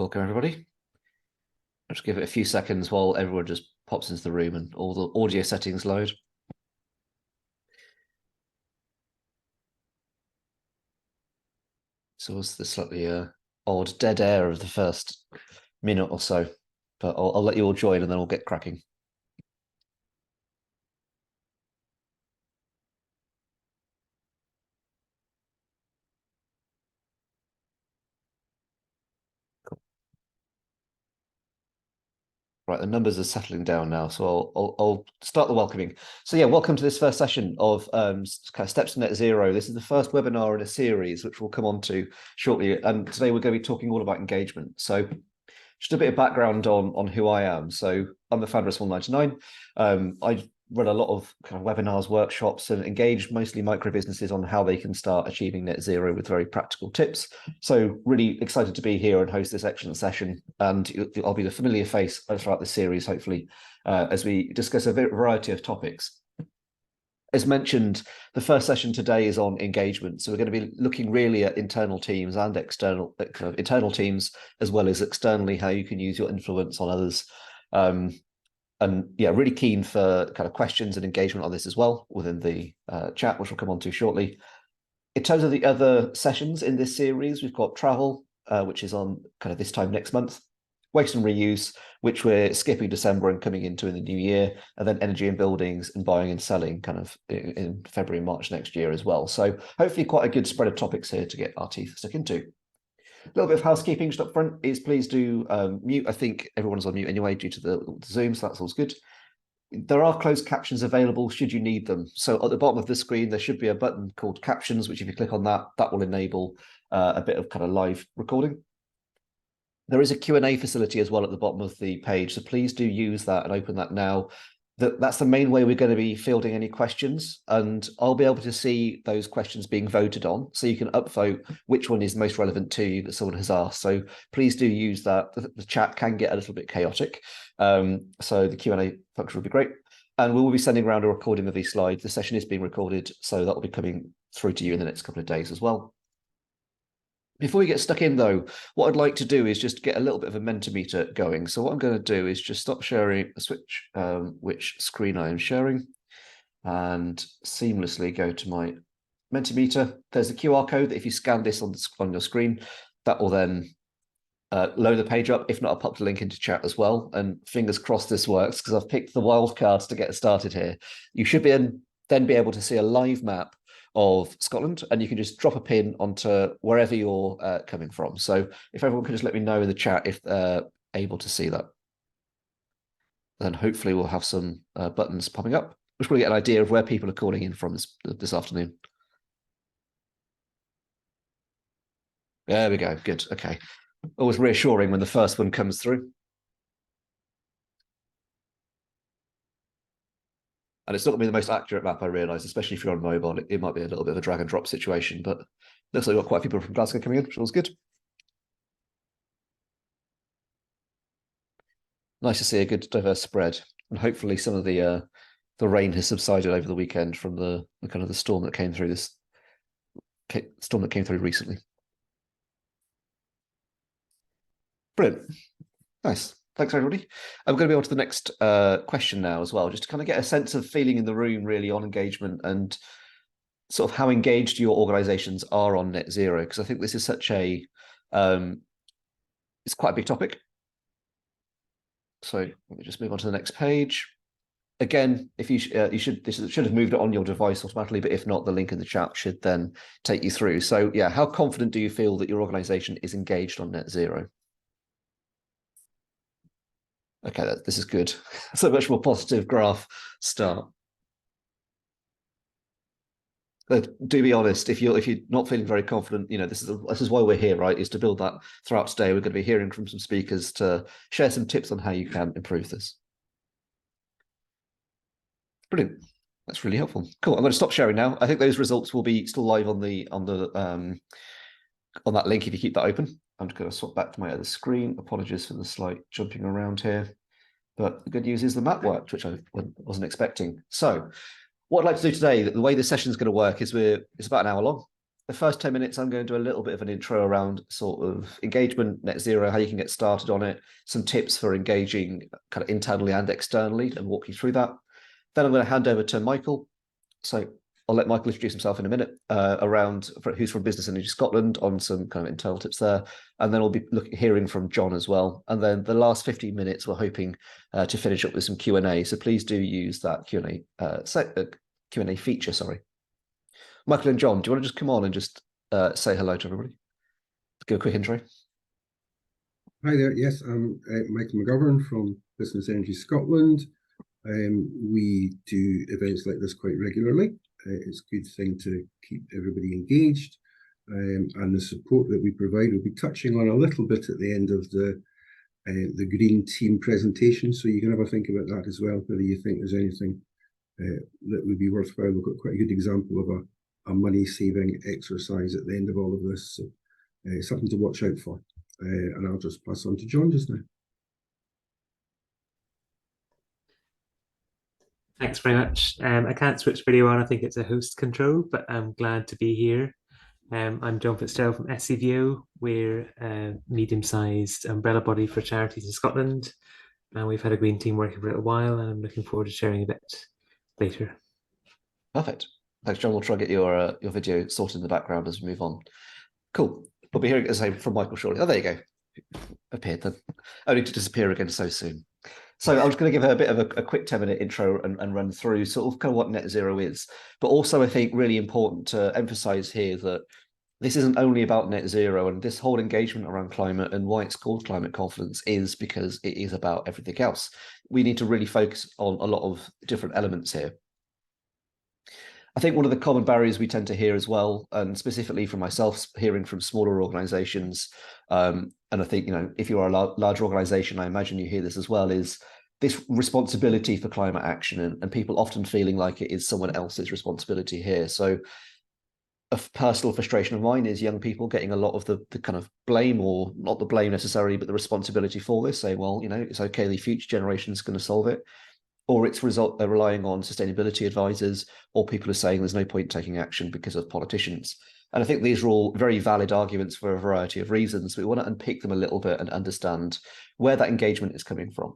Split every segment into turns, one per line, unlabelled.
Welcome, everybody. I'll just give it a few seconds while everyone just pops into the room and all the audio settings load. So it's the slightly odd dead air of the first minute or so, but I'll let you all join and then we'll get cracking. Right, the numbers are settling down now, so I'll start the welcoming. So yeah, welcome to this first session of kind of Steps to Net Zero. This is the first webinar in a series, which we'll come on to shortly. And today we're going to be talking all about engagement. So just a bit of background on who I am. So I'm the founder of Small99. I run a lot of kind of webinars, workshops, and engage mostly micro businesses on how they can start achieving net zero with very practical tips. So really excited to be here and host this excellent session. And I'll be the familiar face throughout the series, hopefully, as we discuss a variety of topics. As mentioned, the first session today is on engagement. So we're going to be looking really at internal teams and external internal teams, as well as externally, how you can use your influence on others. And yeah, really keen for kind of questions and engagement on this as well within the chat, which we'll come on to shortly. In terms of the other sessions in this series, we've got travel, which is on kind of this time next month, waste and reuse, which we're skipping December and coming into in the new year, and then energy and buildings and buying and selling kind of in February and March next year as well. So hopefully quite a good spread of topics here to get our teeth stuck into. A little bit of housekeeping just up front is please do mute. I think everyone's on mute anyway due to the Zoom, so that's all good. There are closed captions available should you need them. So at the bottom of the screen, there should be a button called captions, which if you click on that, that will enable a bit of kind of live recording. There is a Q&A facility as well at the bottom of the page, so please do use that and open that now. That's the main way we're going to be fielding any questions, and I'll be able to see those questions being voted on, so you can upvote which one is most relevant to you that someone has asked. So please do use that. The chat can get a little bit chaotic, so the Q&A function will be great. And we will be sending around a recording of these slides. The session is being recorded, so that will be coming through to you in the next couple of days as well. Before we get stuck in, though, what I'd like to do is just get a little bit of a Mentimeter going. So what I'm going to do is just stop sharing, switch which screen I am sharing, and seamlessly go to my Mentimeter. There's a QR code that if you scan this on your screen, that will then load the page up. If not, I'll pop the link into chat as well. And fingers crossed this works, because I've picked the wildcards to get started here. You should then be able to see a live map of Scotland, and you can just drop a pin onto wherever you're coming from. So if everyone can just let me know in the chat if they're able to see that, then hopefully we'll have some buttons popping up, which will get an idea of where people are calling in from this afternoon. There we go. Good. Okay. Always reassuring when the first one comes through. And it's not going to be the most accurate map, I realise, especially if you're on mobile. It might be a little bit of a drag and drop situation, but looks like we've got quite a few people from Glasgow coming in, which was good. Nice to see a good diverse spread, and hopefully some of the rain has subsided over the weekend from the kind of the storm that came through recently. Brilliant. Nice. Thanks, everybody. I'm going to be on to the next question now as well, just to kind of get a sense of feeling in the room really on engagement and sort of how engaged your organizations are on net zero, because I think this is such a, it's quite a big topic. So let me just move on to the next page. Again, if this should have moved it on your device automatically, but if not, the link in the chat should then take you through. So yeah, how confident do you feel that your organization is engaged on net zero? Okay, this is good. It's a much more positive graph start. But do be honest, if you're not feeling very confident, this is why we're here, right? Is to build that throughout today. We're going to be hearing from some speakers to share some tips on how you can improve this. Brilliant. That's really helpful. Cool. I'm going to stop sharing now. I think those results will be still live on that link if you keep that open. I'm just going to swap back to my other screen. Apologies for the slight jumping around here. But the good news is the map worked, which I wasn't expecting. So what I'd like to do today, the way the session is going to work is it's about an hour long. The first 10 minutes, I'm going to do a little bit of an intro around sort of engagement, net zero, how you can get started on it, some tips for engaging kind of internally and externally, and walk you through that. Then I'm going to hand over to Michael. So I'll let Michael introduce himself in a minute, who's from Business Energy Scotland, on some kind of internal tips there. And then we'll be hearing from John as well. And then the last 15 minutes, we're hoping to finish up with some Q&A. So please do use that Q&A feature, sorry. Michael and John, do you want to just come on and just say hello to everybody? Give a quick intro.
Hi there. Yes, I'm Michael McGovern from Business Energy Scotland. We do events like this quite regularly. It's a good thing to keep everybody engaged, and the support that we provide. We'll be touching on a little bit at the end of the Green Team presentation, so you can have a think about that as well, whether you think there's anything that would be worthwhile. We've got quite a good example of a money-saving exercise at the end of all of this, so something to watch out for. And I'll just pass on to John just now.
Thanks very much. I can't switch video on. I think it's a host control, but I'm glad to be here. I'm John Fitzgerald from SCVO. We're a medium-sized umbrella body for charities in Scotland, and we've had a green team working for a little while, and I'm looking forward to sharing a bit later.
Perfect. Thanks, John. We'll try to get your video sorted in the background as we move on. Cool. We'll be hearing the same from Michael shortly. Oh, there you go. Appeared then, only to disappear again so soon. So I was going to give her a bit of a quick 10-minute intro and run through sort of kind of what net zero is, but also I think really important to emphasize here that this isn't only about net zero, and this whole engagement around climate and why it's called climate confidence is because it is about everything else. We need to really focus on a lot of different elements here. I think one of the common barriers we tend to hear as well, and specifically from myself, hearing from smaller organizations, and I think, you know, if you are a large organization, I imagine you hear this as well, is this responsibility for climate action, and people often feeling like it is someone else's responsibility here. So a personal frustration of mine is young people getting a lot of the kind of blame, or not the blame necessarily, but the responsibility for this, saying, well, you know, it's okay, the future generation's going to solve it. Or it's relying on sustainability advisors, or people are saying there's no point taking action because of politicians. And I think these are all very valid arguments for a variety of reasons. We want to unpick them a little bit and understand where that engagement is coming from.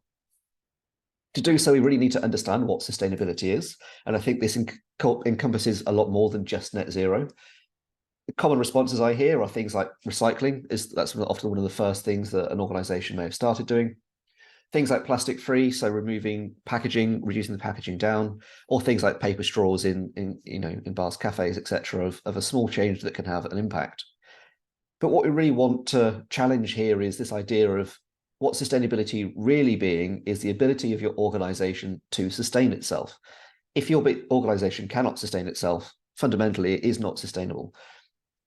To do so, we really need to understand what sustainability is. And I think this encompasses a lot more than just net zero. The common responses I hear are things like recycling. That's often one of the first things that an organization may have started doing. Things like plastic free, so removing packaging, reducing the packaging down, or things like paper straws in bars, cafes, etc., of a small change that can have an impact. But what we really want to challenge here is this idea of what sustainability really being is the ability of your organization to sustain itself. If your organization cannot sustain itself, fundamentally, it is not sustainable.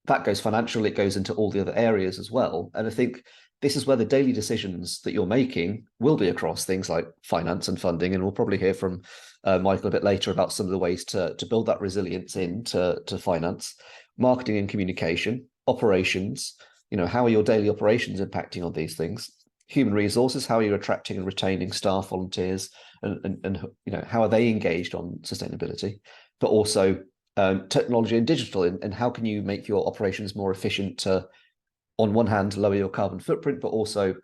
That goes financial, it goes into all the other areas as well. And I think this is where the daily decisions that you're making will be across things like finance and funding. And we'll probably hear from Michael a bit later about some of the ways to build that resilience into finance, marketing and communication, operations, you know, how are your daily operations impacting on these things? Human resources, how are you attracting and retaining staff, volunteers, and you know, how are they engaged on sustainability? But also technology and digital, and how can you make your operations more efficient to, on one hand, lower your carbon footprint, but also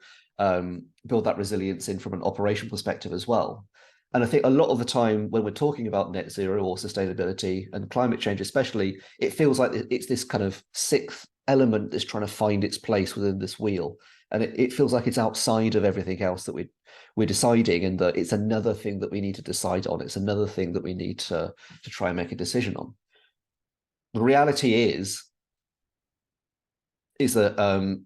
build that resilience in from an operational perspective as well. And I think a lot of the time when we're talking about net zero or sustainability and climate change especially, it feels like it's this kind of sixth element that's trying to find its place within this wheel. And it feels like it's outside of everything else that we're deciding, and that it's another thing that we need to decide on. It's another thing that we need to try and make a decision on. The reality is that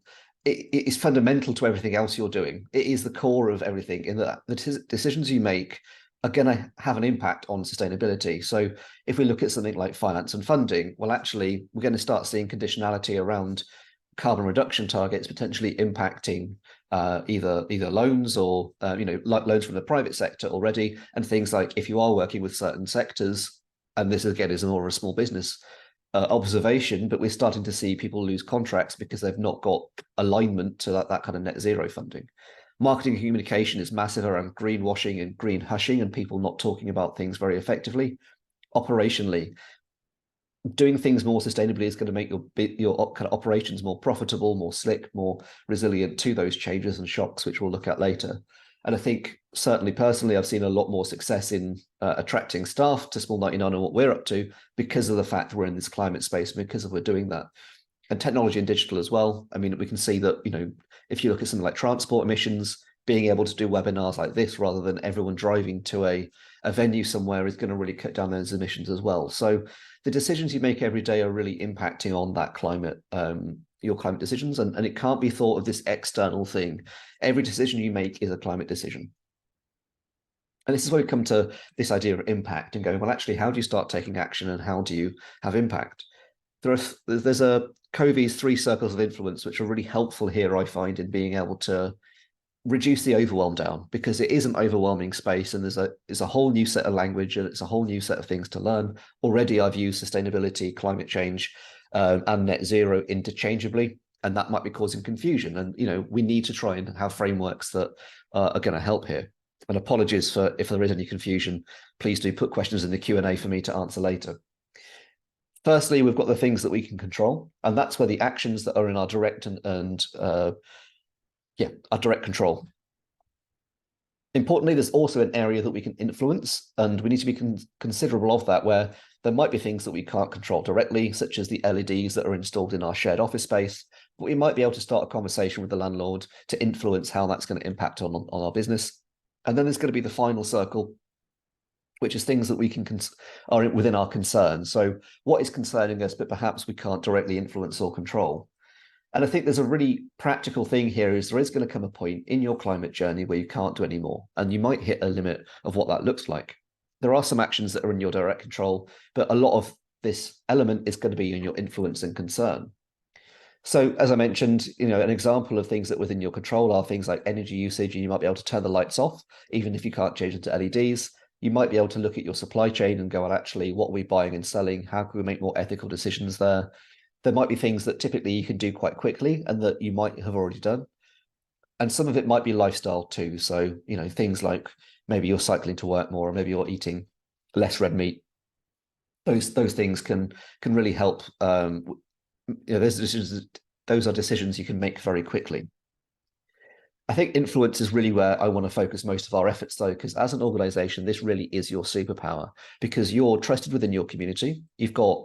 it is fundamental to everything else you're doing. It is the core of everything, in that the decisions you make are going to have an impact on sustainability. So if we look at something like finance and funding, well, actually, we're going to start seeing conditionality around carbon reduction targets potentially impacting either loans or loans from the private sector already, and things like if you are working with certain sectors, and this again is more of a small business observation, but we're starting to see people lose contracts because they've not got alignment to that kind of net zero funding. Marketing and communication is massive around greenwashing and green hushing and people not talking about things very effectively. Operationally, doing things more sustainably is going to make your kind of operations more profitable, more slick, more resilient to those changes and shocks, which we'll look at later. And I think certainly personally, I've seen a lot more success in attracting staff to Small 99 and what we're up to because of the fact that we're in this climate space, because of we're doing that. And technology and digital as well. I mean, we can see that, you know, if you look at something like transport emissions, being able to do webinars like this rather than everyone driving to a venue somewhere is going to really cut down those emissions as well. So the decisions you make every day are really impacting on that climate, your climate decisions, and it can't be thought of this external thing. Every decision you make is a climate decision. And this is where we come to this idea of impact and going, well, actually, how do you start taking action and how do you have impact? There's a Covey's 3 circles of influence, which are really helpful here, I find, in being able to reduce the overwhelm down, because it is an overwhelming space and there's a whole new set of language and it's a whole new set of things to learn. Already I've used sustainability, climate change, and net zero interchangeably, and that might be causing confusion. And, you know, we need to try and have frameworks that are going to help here. And apologies for if there is any confusion, please do put questions in the Q&A for me to answer later. Firstly, we've got the things that we can control, and that's where the actions that are in our direct our direct control. Importantly, there's also an area that we can influence, and we need to be considerable of that, where there might be things that we can't control directly, such as the LEDs that are installed in our shared office space, but we might be able to start a conversation with the landlord to influence how that's going to impact on our business. And then there's going to be the final circle, which is things that we can are within our concern. So what is concerning us, but perhaps we can't directly influence or control. And I think there's a really practical thing here is there is going to come a point in your climate journey where you can't do any more, and you might hit a limit of what that looks like. There are some actions that are in your direct control, but a lot of this element is going to be in your influence and concern. So as I mentioned, you know, an example of things that within your control are things like energy usage, and you might be able to turn the lights off, even if you can't change it to LEDs. You might be able to look at your supply chain and go, well, actually, what are we buying and selling? How can we make more ethical decisions there? There might be things that typically you can do quite quickly and that you might have already done. And some of it might be lifestyle too. So, you know, things like maybe you're cycling to work more, or maybe you're eating less red meat. Those things can really help. You know, those are decisions you can make very quickly. I think influence is really where I want to focus most of our efforts, though, because as an organization, this really is your superpower, because you're trusted within your community. You've got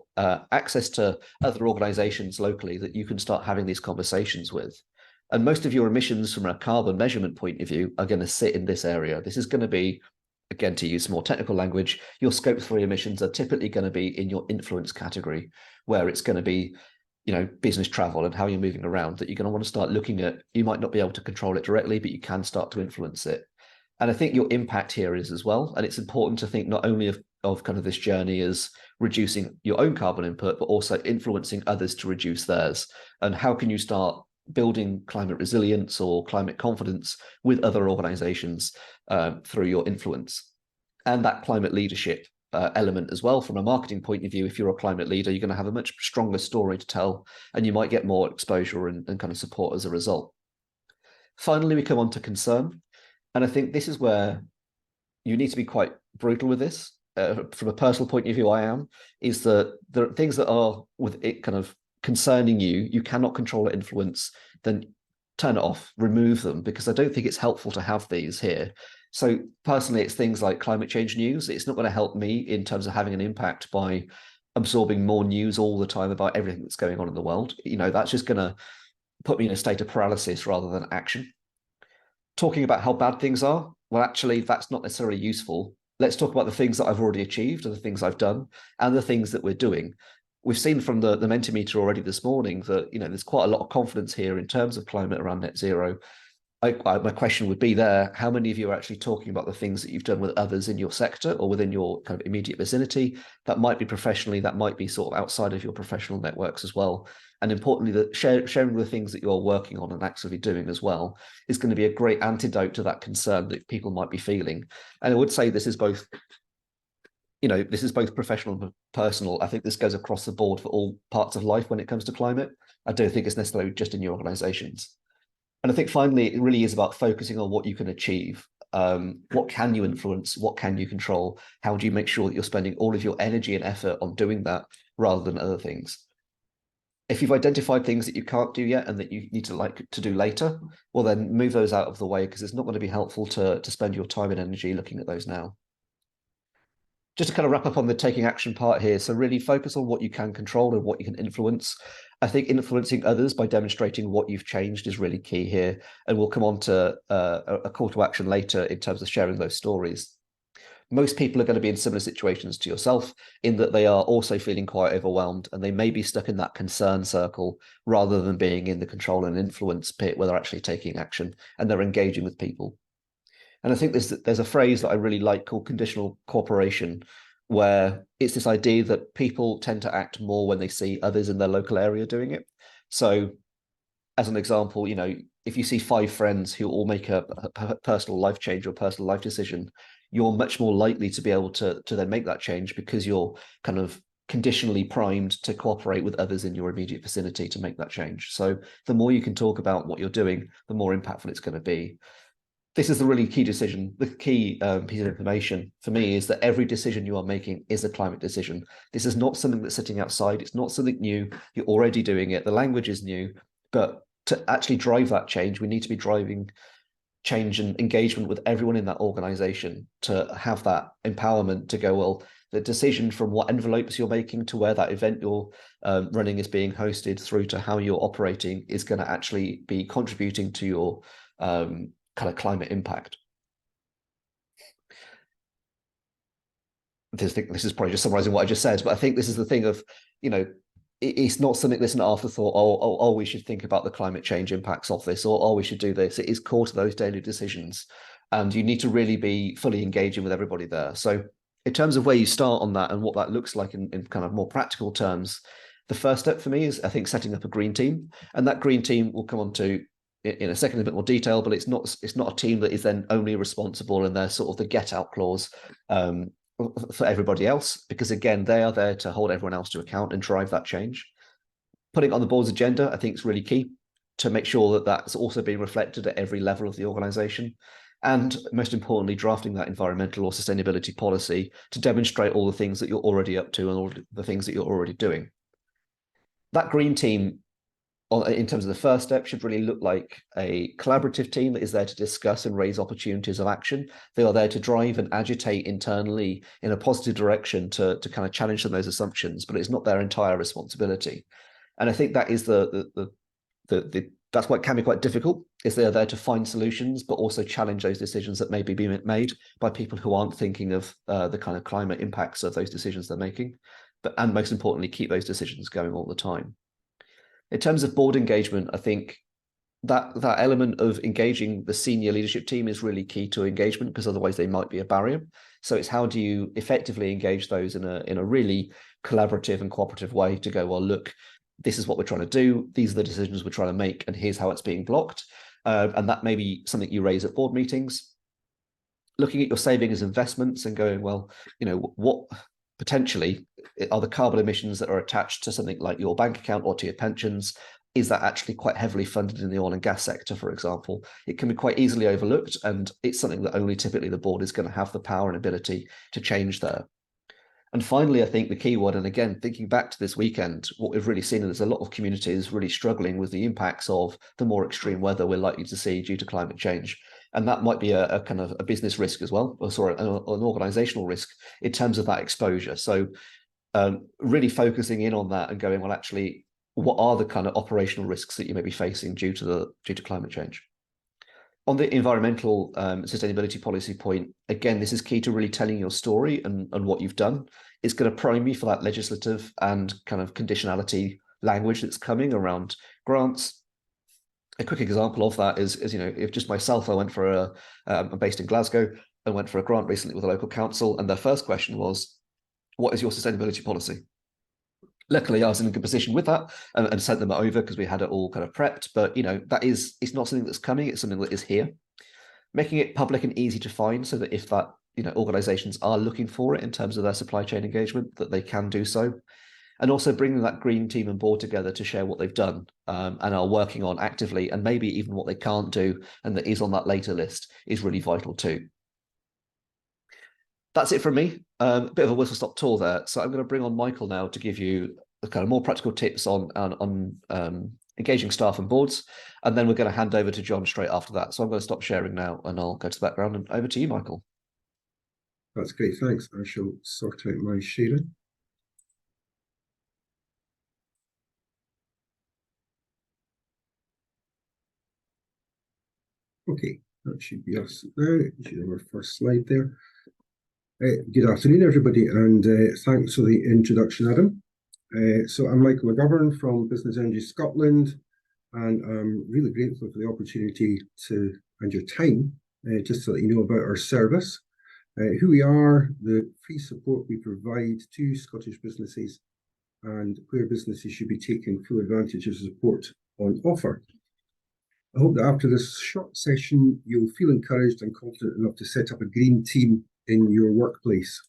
access to other organizations locally that you can start having these conversations with. And most of your emissions from a carbon measurement point of view are going to sit in this area. This is going to be, again, to use more technical language, your scope 3 emissions are typically going to be in your influence category, where it's going to be, you know, business travel and how you're moving around, that you're going to want to start looking at. You might not be able to control it directly, but you can start to influence it. And I think your impact here is as well. And it's important to think not only of kind of this journey as reducing your own carbon input, but also influencing others to reduce theirs. And how can you start building climate resilience or climate confidence with other organizations through your influence? And that climate leadership element as well, from a marketing point of view. If you're a climate leader, you're going to have a much stronger story to tell, and you might get more exposure and kind of support as a result. Finally, we come on to concern. And I think this is where you need to be quite brutal with this. From a personal point of view, is that there are things that are with it kind of concerning you. You cannot control or influence, then turn it off, remove them, because I don't think it's helpful to have these here. So personally, it's things like climate change news. It's not going to help me in terms of having an impact by absorbing more news all the time about everything that's going on in the world. You know, that's just going to put me in a state of paralysis rather than action. Talking about how bad things are, well, actually, that's not necessarily useful. Let's talk about the things that I've already achieved and the things I've done and the things that we're doing. We've seen from the Mentimeter already this morning that, you know, there's quite a lot of confidence here in terms of climate around net zero. My question would be there, how many of you are actually talking about the things that you've done with others in your sector or within your kind of immediate vicinity? That might be professionally, that might be sort of outside of your professional networks as well. And importantly, that sharing the things that you're working on and actively doing as well is going to be a great antidote to that concern that people might be feeling. And I would say this is both, you know, this is both professional and personal. I think this goes across the board for all parts of life when it comes to climate. I don't think it's necessarily just in your organizations. And I think finally, it really is about focusing on what you can achieve. What can you influence? What can you control? How do you make sure that you're spending all of your energy and effort on doing that rather than other things. If you've identified things that you can't do yet and that you need to do later, well, then move those out of the way, because it's not going to be helpful to spend your time and energy looking at those now. Just to kind of wrap up on the taking action part here, so really focus on what you can control and what you can influence. I think influencing others by demonstrating what you've changed is really key here, and we'll come on to a call to action later in terms of sharing those stories. Most people are going to be in similar situations to yourself, in that they are also feeling quite overwhelmed, and they may be stuck in that concern circle rather than being in the control and influence pit where they're actually taking action and they're engaging with people. And I think there's a phrase that I really like called conditional cooperation, where it's this idea that people tend to act more when they see others in their local area doing it. So as an example, you know, if you see 5 friends who all make a personal life change or a personal life decision, you're much more likely to be able to then make that change, because you're kind of conditionally primed to cooperate with others in your immediate vicinity to make that change. So the more you can talk about what you're doing, the more impactful it's going to be. This is the really key decision. The key piece of information for me is that every decision you are making is a climate decision. This is not something that's sitting outside. It's not something new. You're already doing it. The language is new, but to actually drive that change, we need to be driving change and engagement with everyone in that organization to have that empowerment to go, well, the decision from what envelopes you're making to where that event you're running is being hosted through to how you're operating is going to actually be contributing to your kind of climate impact. This is probably just summarizing what I just said, but I think this is the thing of, you know, it's not something that's an afterthought. Oh, we should think about the climate change impacts of this, or oh, we should do this. It is core to those daily decisions, and you need to really be fully engaging with everybody there. So in terms of where you start on that and what that looks like in kind of more practical terms, the first step for me is, I think, setting up a green team, and that green team will come on to in a second, a bit more detail, but it's not a team that is then only responsible, and they're sort of the get out clause for everybody else, because again, they are there to hold everyone else to account and drive that change. Putting it on the board's agenda, I think, is really key to make sure that that's also being reflected at every level of the organization. And most importantly, drafting that environmental or sustainability policy to demonstrate all the things that you're already up to and all the things that you're already doing. That green team, in terms of the first step, should really look like a collaborative team that is there to discuss and raise opportunities of action. They are there to drive and agitate internally in a positive direction to kind of challenge some of those assumptions, but it's not their entire responsibility. And I think that is that's why it can be quite difficult, is they are there to find solutions, but also challenge those decisions that may be being made by people who aren't thinking of the kind of climate impacts of those decisions they're making, and most importantly, keep those decisions going all the time. In terms of board engagement, I think that element of engaging the senior leadership team is really key to engagement, because otherwise they might be a barrier. So it's how do you effectively engage those in a really collaborative and cooperative way to go, well, look, this is what we're trying to do. These are the decisions we're trying to make, and here's how it's being blocked. And that may be something you raise at board meetings. Looking at your savings investments and going, well, you know, what potentially are the carbon emissions that are attached to something like your bank account or to your pensions? Is that actually quite heavily funded in the oil and gas sector, for example? It can be quite easily overlooked, and it's something that only typically the board is going to have the power and ability to change there. And finally, I think the key one, and again, thinking back to this weekend, what we've really seen is a lot of communities really struggling with the impacts of the more extreme weather we're likely to see due to climate change. And that might be a kind of a business risk as well, or sorry, an organizational risk in terms of that exposure. So really focusing in on that and going, well, actually, what are the kind of operational risks that you may be facing due to climate change? On the environmental sustainability policy point, again, this is key to really telling your story and what you've done. It's going to prime you for that legislative and kind of conditionality language that's coming around grants. A quick example of that is you know, if just myself, I went for I'm based in Glasgow, I went for a grant recently with a local council, and their first question was, what is your sustainability policy? Luckily, I was in a good position with that and sent them over because we had it all kind of prepped. But, you know, it's not something that's coming. It's something that is here. Making it public and easy to find so that if that, you know, organizations are looking for it in terms of their supply chain engagement, that they can do so. And also bringing that green team and board together to share what they've done and are working on actively, and maybe even what they can't do and that is on that later list is really vital too. that's it from me. A bit of a whistle-stop tour there. So I'm going to bring on Michael now to give you the kind of more practical tips on engaging staff and boards. And then we're going to hand over to John straight after that. So I'm going to stop sharing now and I'll go to the background and over to you, Michael.
That's great, thanks. I shall sort out my sharing. Okay, that should be us now. You should have our first slide there. Good afternoon, everybody, and thanks for the introduction, Adam. So I'm Michael McGovern from Business Energy Scotland, and I'm really grateful for the opportunity and your time, just to let you know about our service, who we are, the free support we provide to Scottish businesses, and where businesses should be taking full advantage of the support on offer. I hope that after this short session, you'll feel encouraged and confident enough to set up a green team in your workplace.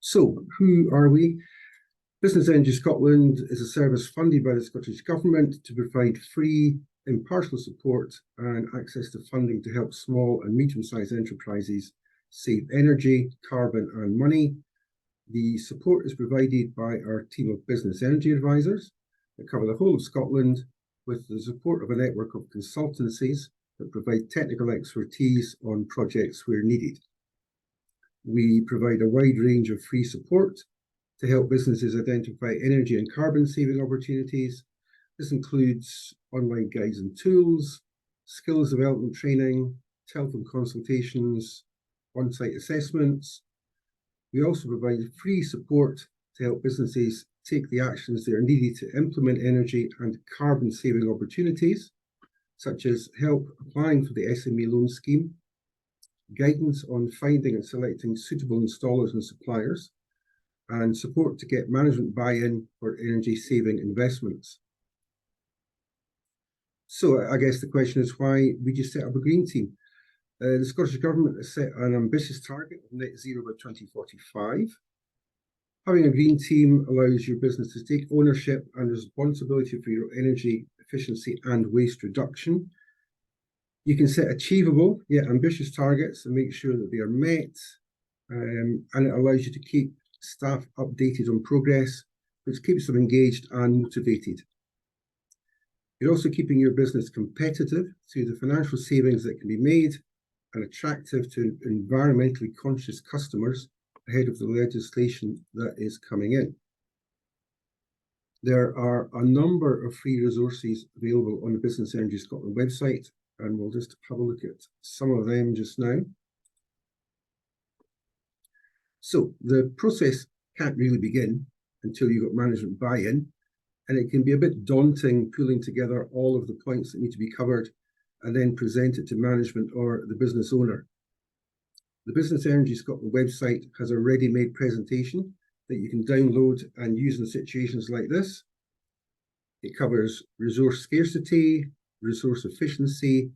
So, who are we? Business Energy Scotland is a service funded by the Scottish Government to provide free, impartial support and access to funding to help small and medium-sized enterprises save energy, carbon and money. The support is provided by our team of business energy advisors that cover the whole of Scotland, with the support of a network of consultancies that provide technical expertise on projects where needed. We provide a wide range of free support to help businesses identify energy and carbon saving opportunities. This includes online guides and tools, skills development training, telephone consultations, on-site assessments. We also provide free support to help businesses take the actions that are needed to implement energy and carbon saving opportunities, such as help applying for the SME loan scheme, guidance on finding and selecting suitable installers and suppliers, and support to get management buy-in for energy saving investments. So I guess the question is, why would you set up a green team? The Scottish Government has set an ambitious target of net zero by 2045. Having a green team allows your business to take ownership and responsibility for your energy efficiency and waste reduction. You can set achievable yet ambitious targets and make sure that they are met, and it allows you to keep staff updated on progress, which keeps them engaged and motivated. You're also keeping your business competitive through the financial savings that can be made and attractive to environmentally conscious customers ahead of the legislation that is coming in. There are a number of free resources available on the Business Energy Scotland website, and we'll just have a look at some of them just now. So the process can't really begin until you've got management buy-in, and it can be a bit daunting pulling together all of the points that need to be covered and then present it to management or the business owner. The Business Energy Scotland website has a ready-made presentation that you can download and use in situations like this. It covers resource scarcity, resource efficiency,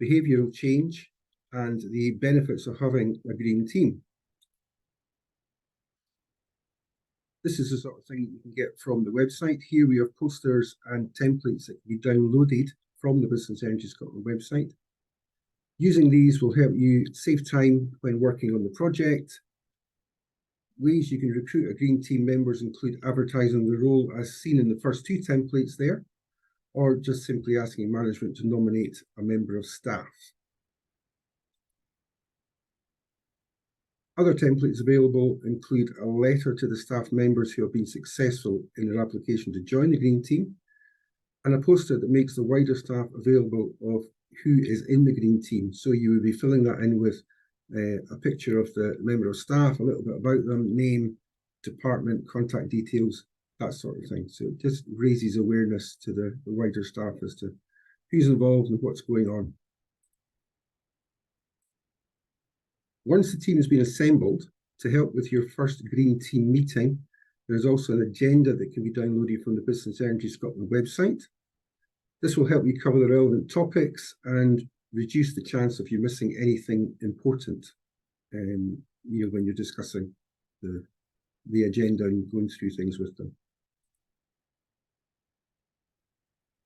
behavioural change, and the benefits of having a green team. This is the sort of thing you can get from the website. Here we have posters and templates that can be downloaded from the Business Energy Scotland website. Using these will help you save time when working on the project. Ways you can recruit a green team members include advertising the role as seen in the first two templates there, or just simply asking management to nominate a member of staff. Other templates available include a letter to the staff members who have been successful in their application to join the green team, and a poster that makes the wider staff available of who is in the green team. So you would be filling that in with a picture of the member of staff, a little bit about them, name, department, contact details, that sort of thing. So it just raises awareness to the wider staff as to who's involved and what's going on. Once the team has been assembled, to help with your first green team meeting, there's also an agenda that can be downloaded from the Business Energy Scotland website. This will help you cover the relevant topics and reduce the chance of you missing anything important when you're discussing the agenda and going through things with them.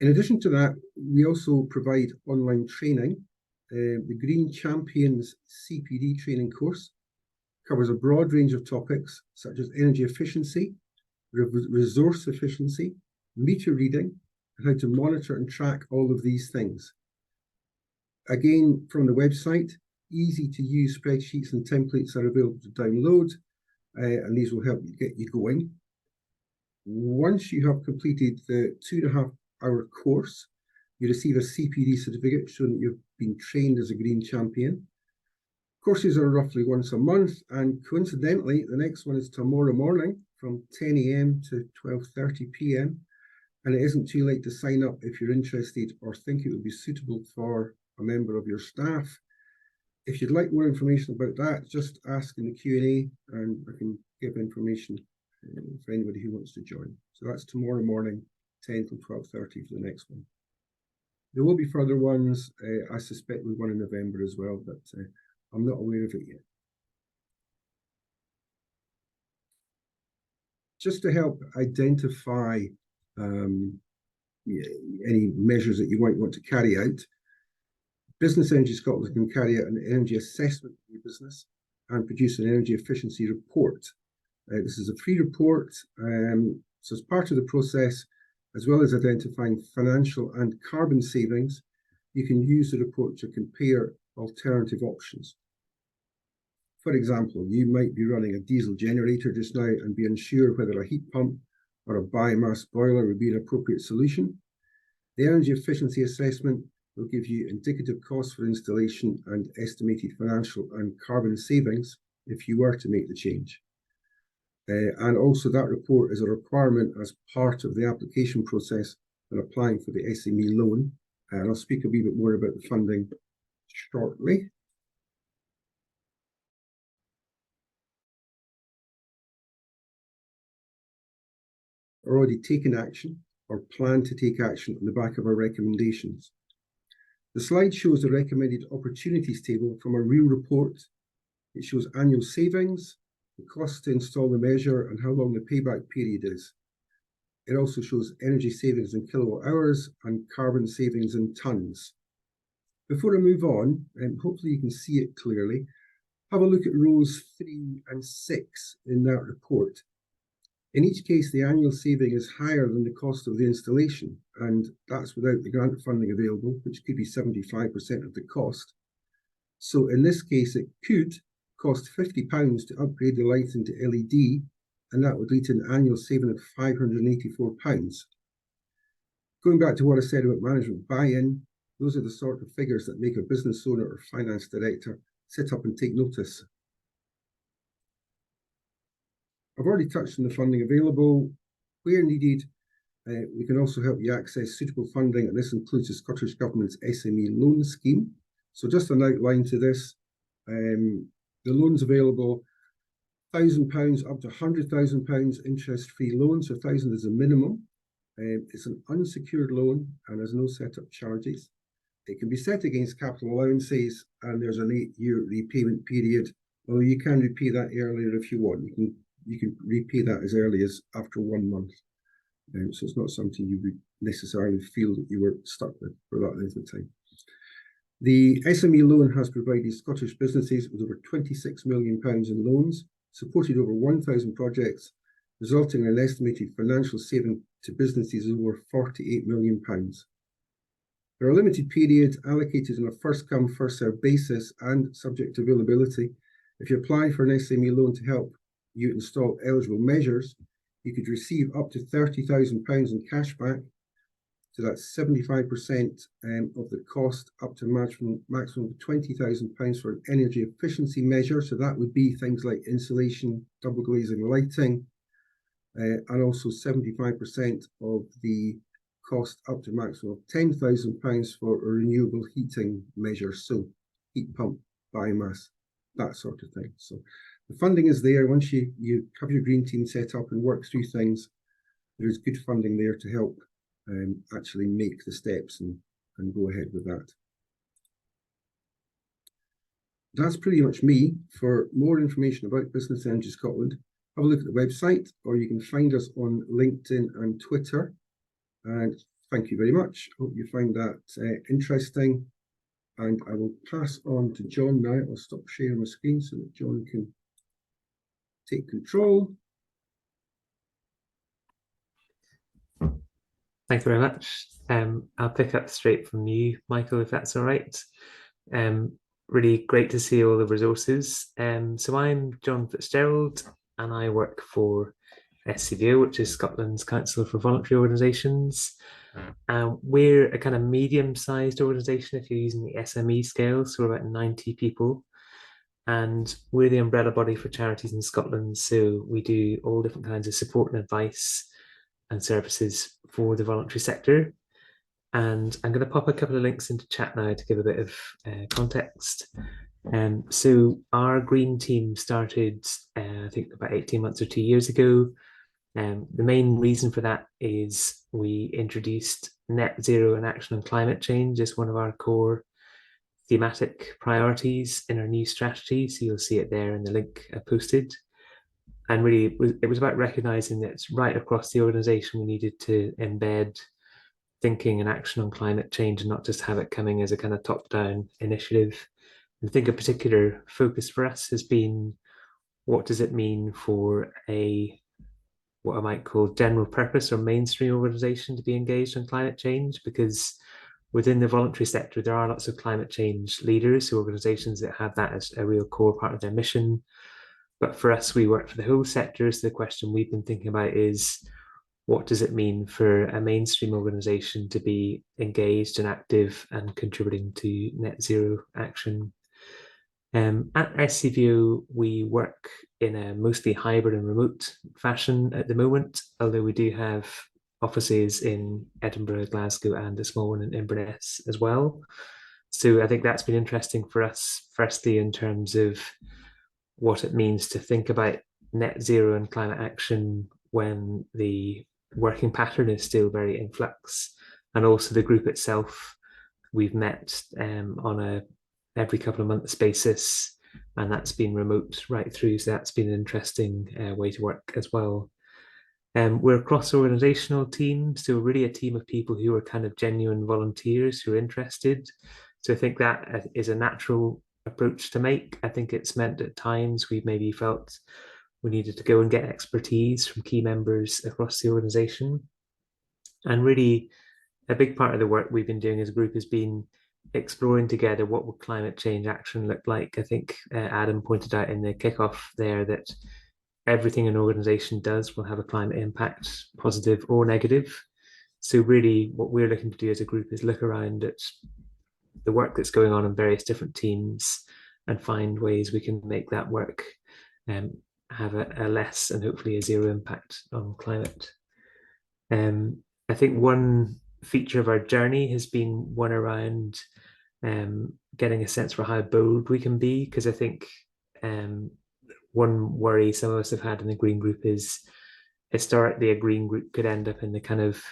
In addition to that, we also provide online training the Green Champions CPD training course covers a broad range of topics such as energy efficiency, resource efficiency, meter reading, and how to monitor and track all of these things. Again, from the website, easy to use spreadsheets and templates are available to download, and these will help you get you going. Once you have completed the 2.5-hour course, you receive a CPD certificate showing that you've been trained as a Green Champion. Courses are roughly once a month, and coincidentally, the next one is tomorrow morning from 10 AM to 12:30 PM. And it isn't too late to sign up if you're interested or think it would be suitable for a member of your staff. If you'd like more information about that, just ask in the Q&A and I can give information for anybody who wants to join. So that's tomorrow morning, 10 till 12:30 for the next one. There will be further ones. I suspect we've one in November as well, but I'm not aware of it yet. Just to help identify any measures that you might want to carry out, Business Energy Scotland can carry out an energy assessment of your business and produce an energy efficiency report. This is a free report, so as part of the process, as well as identifying financial and carbon savings, you can use the report to compare alternative options. For example, you might be running a diesel generator just now and be unsure whether a heat pump or a biomass boiler would be an appropriate solution. The energy efficiency assessment will give you indicative costs for installation and estimated financial and carbon savings if you were to make the change. And also that report is a requirement as part of the application process when applying for the SME loan. And I'll speak a wee bit more about the funding shortly. Already taken action or plan to take action on the back of our recommendations. The slide shows the recommended opportunities table from a real report. It shows annual savings, the cost to install the measure, and how long the payback period is. It also shows energy savings in kilowatt hours and carbon savings in tonnes. Before I move on, and hopefully you can see it clearly, have a look at rows 3 and 6 in that report. In each case, the annual saving is higher than the cost of the installation, and that's without the grant funding available, which could be 75% of the cost. So in this case, it could cost £50 to upgrade the lighting to LED, and that would lead to an annual saving of £584. Going back to what I said about management buy-in, those are the sort of figures that make a business owner or finance director sit up and take notice. I've already touched on the funding available. Where needed, we can also help you access suitable funding, and this includes the Scottish Government's SME loan scheme. So just an outline to this, the loans available, £1,000 up to £100,000 interest-free loan, so 1,000 is the minimum. It's an unsecured loan and has no set-up charges. It can be set against capital allowances, and there's an 8-year repayment period, although you can repay that earlier if you want. You can repay that as early as after 1 month. So it's not something you would necessarily feel that you were stuck with for that length of time. The SME loan has provided Scottish businesses with over £26 million in loans, supported over 1,000 projects, resulting in an estimated financial saving to businesses of over £48 million. There are a limited period allocated on a first-come, first-served basis and subject to availability. If you apply for an SME loan to help you install eligible measures, you could receive up to £30,000 in cash back. So that's 75% of the cost, up to maximum of £20,000 for an energy efficiency measure. So that would be things like insulation, double glazing, lighting, and also 75% of the cost up to maximum of £10,000 for a renewable heating measure. So heat pump, biomass, that sort of thing. So the funding is there. Once you have your green team set up and work through things, there is good funding there to help actually make the steps and go ahead with that. That's pretty much me. For more information about Business Energy Scotland, have a look at the website, or you can find us on LinkedIn and Twitter. And thank you very much. Hope you find that interesting. And I will pass on to John now. I'll stop sharing my screen so that John can take control.
Thank you very much. I'll pick up straight from you, Michael, if that's all right. Really great to see all the resources. So I'm John Fitzgerald, and I work for SCVO, which is Scotland's Council for Voluntary Organisations. We're a kind of medium-sized organisation if you're using the SME scale, so we're about 90 people. And we're the umbrella body for charities in Scotland. So we do all different kinds of support and advice and services for the voluntary sector. And I'm going to pop a couple of links into chat now to give a bit of context. So our green team started, I think, about 18 months or 2 years ago. The main reason for that is we introduced net zero and action on climate change as one of our core thematic priorities in our new strategy. So you'll see it there in the link I posted. And really, it was about recognizing that right across the organization, we needed to embed thinking and action on climate change and not just have it coming as a kind of top-down initiative. And I think a particular focus for us has been, what does it mean for what I might call general purpose or mainstream organization to be engaged on climate change? Because within the voluntary sector, there are lots of climate change leaders, organizations that have that as a real core part of their mission. But for us, we work for the whole sector. So the question we've been thinking about is, what does it mean for a mainstream organization to be engaged and active and contributing to net zero action? At SCVO, we work in a mostly hybrid and remote fashion at the moment, although we do have offices in Edinburgh, Glasgow, and a small one in Inverness as well. So I think that's been interesting for us, firstly, in terms of what it means to think about net zero and climate action when the working pattern is still very in flux. And also the group itself, we've met on a every couple of months basis, and that's been remote right through. So that's been an interesting way to work as well. We're a cross-organizational team, so really a team of people who are kind of genuine volunteers who are interested. So I think that is a natural approach to make. I think it's meant at times we've maybe felt we needed to go and get expertise from key members across the organization. And really a big part of the work we've been doing as a group has been exploring together what would climate change action look like. I think Adam pointed out in the kickoff there that everything an organization does will have a climate impact, positive or negative. So really what we're looking to do as a group is look around at the work that's going on in various different teams and find ways we can make that work have a less and hopefully a zero impact on climate. I think one feature of our journey has been one around getting a sense for how bold we can be, because I think one worry some of us have had in the Green Group is historically a Green Group could end up in the kind of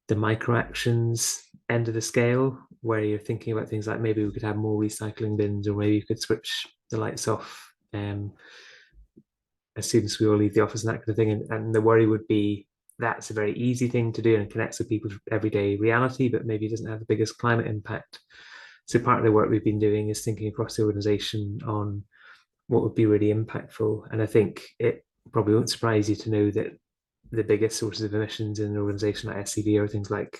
the micro actions end of the scale, where you're thinking about things like maybe we could have more recycling bins, or maybe you could switch the lights off as soon as we all leave the office and that kind of thing. And the worry would be that's a very easy thing to do and connects with people's everyday reality, but maybe it doesn't have the biggest climate impact. So part of the work we've been doing is thinking across the organization on what would be really impactful. And I think it probably won't surprise you to know that the biggest sources of emissions in an organization like SCV are things like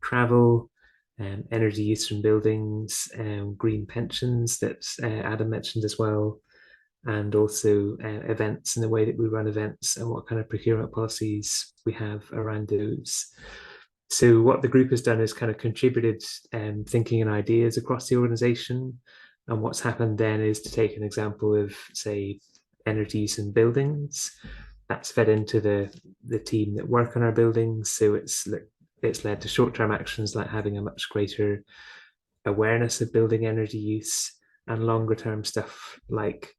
travel, energy use from buildings, green pensions that Adam mentioned as well, and also events and the way that we run events and what kind of procurement policies we have around those. So what the group has done is kind of contributed thinking and ideas across the organization. And what's happened then is to take an example of, say, energy use in buildings. That's fed into the team that work on our buildings. So it's led to short-term actions like having a much greater awareness of building energy use, and longer-term stuff like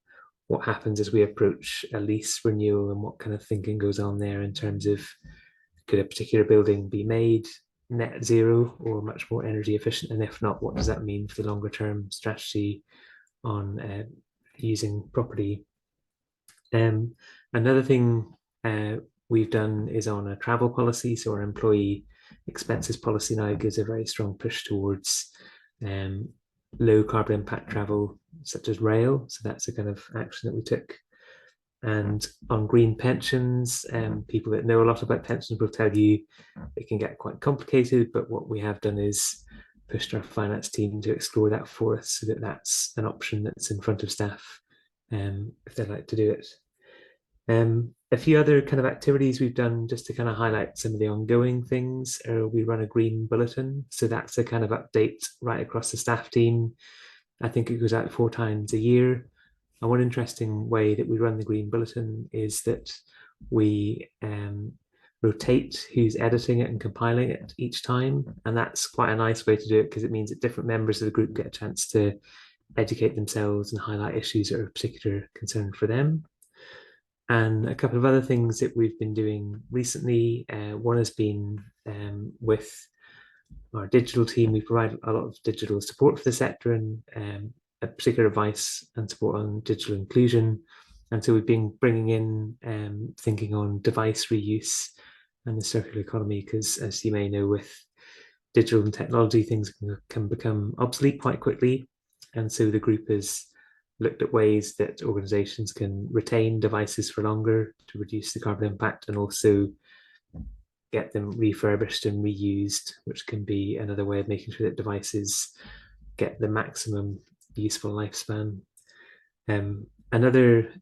what happens as we approach a lease renewal and what kind of thinking goes on there in terms of, could a particular building be made net zero or much more energy efficient? And if not, what does that mean for the longer term strategy on using property? Another thing we've done is on a travel policy. So our employee expenses policy now gives a very strong push towards low carbon impact travel, such as rail. So that's a kind of action that we took. And on green pensions, people that know a lot about pensions will tell you it can get quite complicated, but what we have done is pushed our finance team to explore that for us, so that that's an option that's in front of staff if they'd like to do it. A few other kind of activities we've done just to kind of highlight some of the ongoing things. We run a green bulletin, so that's a kind of update right across the staff team. I think it goes out 4 times a year. And one interesting way that we run the green bulletin is that we rotate who's editing it and compiling it each time, and that's quite a nice way to do it, because it means that different members of the group get a chance to educate themselves and highlight issues that are of particular concern for them. And a couple of other things that we've been doing recently. One has been with our digital team. We provide a lot of digital support for the sector, and a particular advice and support on digital inclusion. And so we've been bringing in thinking on device reuse and the circular economy, because as you may know, with digital and technology, things can become obsolete quite quickly. And so the group has looked at ways that organizations can retain devices for longer to reduce the carbon impact, and also get them refurbished and reused, which can be another way of making sure that devices get the maximum useful lifespan. Another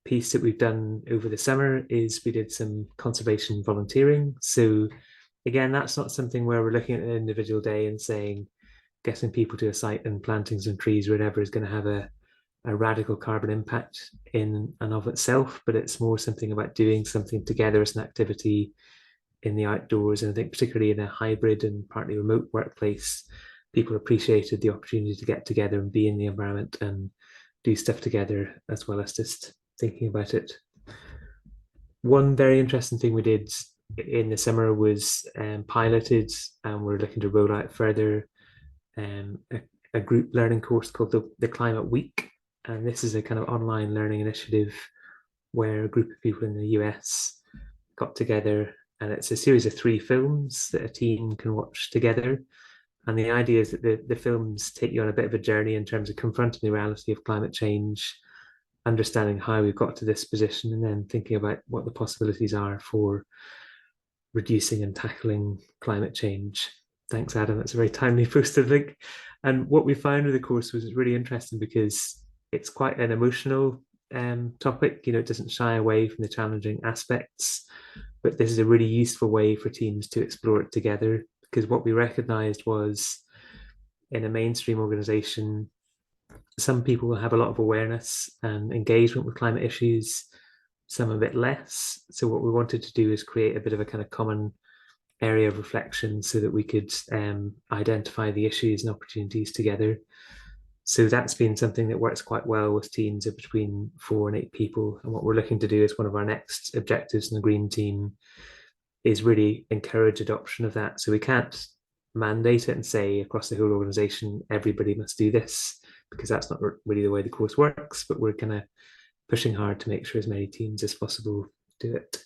piece that we've done over the summer is we did some conservation volunteering. So again, that's not something where we're looking at an individual day and saying getting people to a site and planting some trees or whatever is going to have a radical carbon impact in and of itself, but it's more something about doing something together as an activity in the outdoors. And I think particularly in a hybrid and partly remote workplace, people appreciated the opportunity to get together and be in the environment and do stuff together, as well as just thinking about it. One very interesting thing we did in the summer was piloted, and we're looking to roll out further, a group learning course called the Climate Week. And this is a kind of online learning initiative where a group of people in the US got together, and it's a series of 3 films that a team can watch together. And the idea is that the films take you on a bit of a journey in terms of confronting the reality of climate change, understanding how we've got to this position, and then thinking about what the possibilities are for reducing and tackling climate change. Thanks, Adam. That's a very timely posted link. And what we found with the course was really interesting, because it's quite an emotional topic. It doesn't shy away from the challenging aspects, but this is a really useful way for teams to explore it together. Because what we recognized was, in a mainstream organization, some people will have a lot of awareness and engagement with climate issues, some a bit less. So what we wanted to do is create a bit of a kind of common area of reflection, so that we could identify the issues and opportunities together. So that's been something that works quite well with teams of between 4 and 8 people. And what we're looking to do is one of our next objectives in the green team is really encourage adoption of that. So we can't mandate it and say across the whole organization, everybody must do this, because that's not really the way the course works, but we're kind of pushing hard to make sure as many teams as possible do it.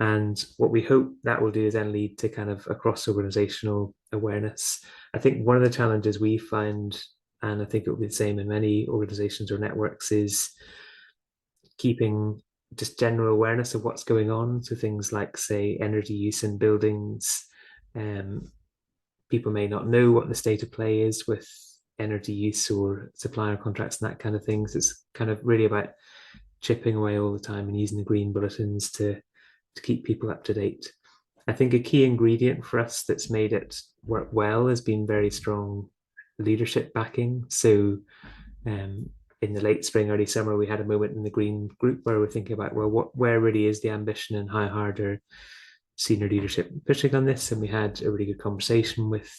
And what we hope that will do is then lead to kind of across organizational awareness. I think one of the challenges we find, and I think it will be the same in many organizations or networks, is keeping just general awareness of what's going on. So things like, say, energy use in buildings. People may not know what the state of play is with energy use or supplier contracts and that kind of things. It's kind of really about chipping away all the time and using the green bulletins to keep people up to date. I think a key ingredient for us that's made it work well has been very strong leadership backing. So in the late spring, early summer, we had a moment in the green group where we're thinking about, well, where really is the ambition and how hard are senior leadership pushing on this? And we had a really good conversation with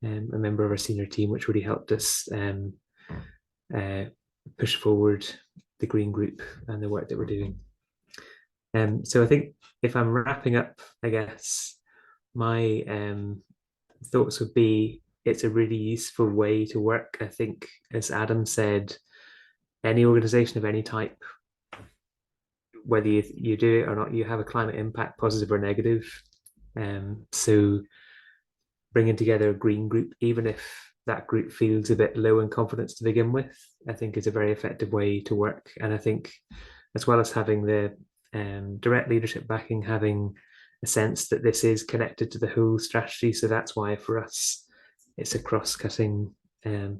a member of our senior team, which really helped us push forward the green group and the work that we're doing. So I think if I'm wrapping up, I guess my thoughts would be, it's a really useful way to work. I think, as Adam said, any organization of any type, whether you do it or not, you have a climate impact, positive or negative. So bringing together a green group, even if that group feels a bit low in confidence to begin with, I think is a very effective way to work. And I think as well as having the direct leadership backing, having a sense that this is connected to the whole strategy. So that's why for us, it's a cross-cutting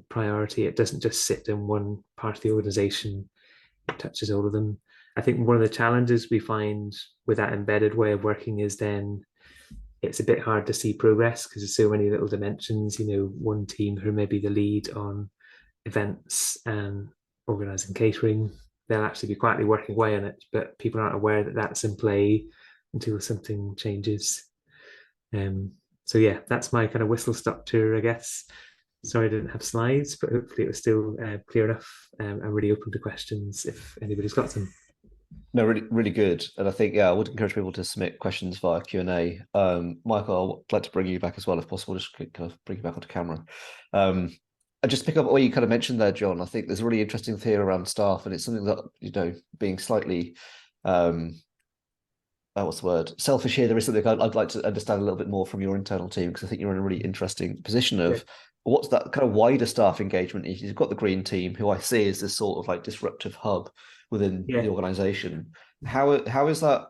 priority. It doesn't just sit in one part of the organization, it touches all of them. I think one of the challenges we find with that embedded way of working is then it's a bit hard to see progress because there's so many little dimensions. One team who may be the lead on events and organizing catering, they'll actually be quietly working away on it, but people aren't aware that that's in play until something changes. So yeah, that's my kind of whistle stop tour, I guess. Sorry I didn't have slides, but hopefully it was still clear enough. I'm really open to questions if anybody's got some.
No, really, really good. And I think, I would encourage people to submit questions via Q&A. Michael, I'd like to bring you back as well, if possible, just kind of bring you back onto camera. I just pick up what you kind of mentioned there, John. I think there's a really interesting theory around staff, and it's something that, being slightly, what's the word? Selfish here. There is something I'd like to understand a little bit more from your internal team, because I think you're in a really interesting position of what's that kind of wider staff engagement. You've got the green team, who I see as this sort of like disruptive hub within the organization. How is that